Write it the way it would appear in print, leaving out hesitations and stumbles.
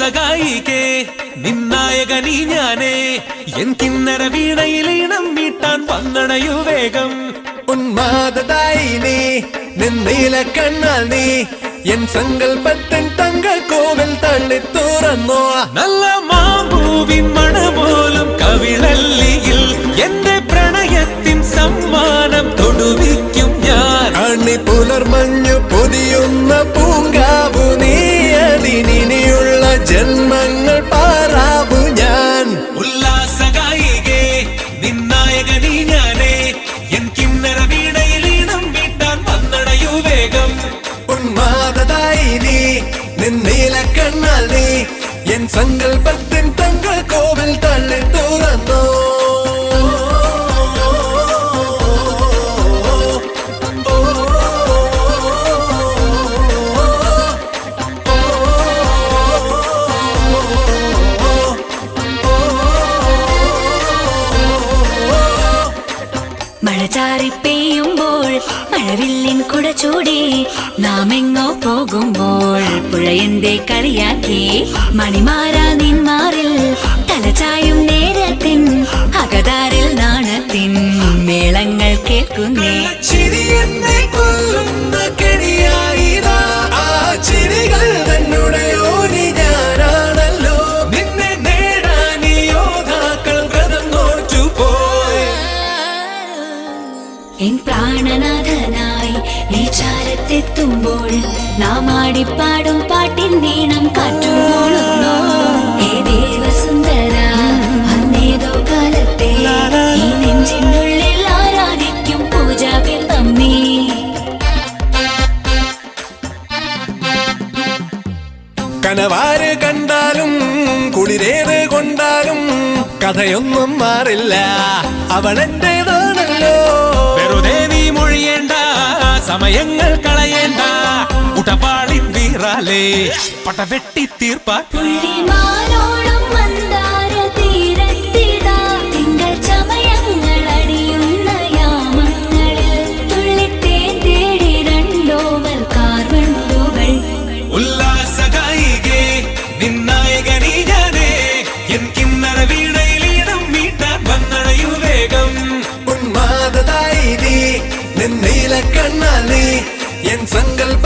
സഖായികേ നിന്നായകനീ ഞാനേ എൻ കിന്നര വീണയിലീണം മീട്ടാൻ വന്നണയു വേഗം ഉന്മാദായിനി നിന്നീല കണ്ണാൽ നീ എൻ സങ്കൽപ്പത്തിൻ തങ്ക കോവിൽ തള്ളി തുറന്നോ നല്ല മാമ്പൂവിൻ മണപോലും കവിളല്ലിയിൽ എന്റെ പ്രണയത്തിൻ സമ്മാനം തൊടുവിക്കും ഞാൻ അണി പുലർമഞ്ഞു പൊതിയുന്ന പൂങ്കാവു നീ അതിനിയുള്ള ജന്മങ്ങൾ പാറാവു ഞാൻ ഉല്ലാസഗായികേ നിന്നായകനീ ഞാനേ എൻ കിന്നര വീണയിലീണം വീട്ടാൻ വന്നണയു വേഗം ഉന്മാദായിനി നിന്നീല കണ്ണാൽ നീ എൻ സങ്കൽപ്പത്തിൻ തങ്ക കോവിൽ തള്ളി തുറന്നോ മഴചാറി പെയ്യുമ്പോൾ മഴവില്ലിൻ കുട ചൂടി നാം എങ്ങോ പോകുമ്പോൾ പുഴയന്റെ കളിയാക്കി മണിമാരാ നിന്മാറിൽ തലചായും നേരത്തിൻ അകതാരിൽ നാണത്തിൻ മേളങ്ങൾ കേൾക്കുന്നേ ചിരിയെന്നെ കൊല്ലുന്ന കെണിയായിരാ ആ ചിരികൾ തന്നുടെ ഓടി ഞാനാണല്ലോ നിന്നെ നേടാൻ ഈ യോദ്ധാക്കൾ വ്രതം നോറ്റുപോയി എൻ പ്രാണനാഥനായി നീ ചാരത്തെത്തുമ്പോൾ നാം ആടിപ്പാടും പാട്ടിൻ നീണം കാറ്റും മൂളുന്നു ഏ ദേവസുന്ദര അന്നേതോ കാലത്തെ ഈ നെഞ്ചിനുള്ളിൽ ആരാധിക്കും പൂജാവിൽ തമ്മീ കനവാര് കണ്ടാലും കുളിരേത് കൊണ്ടാലും കഥയൊന്നും മാറില്ല അവളെന്റേതാണല്ലോ വെറുതെ നീ മൊഴിയേണ്ട സമയങ്ങൾ കളയേണ്ട ഉടപാളിൻ വീറാലേ പടവെട്ടി തീർപ്പാ പുള്ളിമാനോളം മന്ദാര തീരത്തിതാ തിങ്കൾ ചമയങ്ങൾ അടിയുന്ന യാമങ്ങളിൽ തുള്ളിത്തേൻ തേടി രണ്ടോവൽ കാർവണ്ടുകൾ ഉല്ലാസഗായികേ നിന്നായകനീ ഞാനേ എൻ കിന്നര വീണയിലീണം മീട്ടാൻ വന്നണയു വേഗം ഉന്മാദായിനി നിന്നീല കണ്ണാൽ നീ എൻ സങ്കൽപ്പ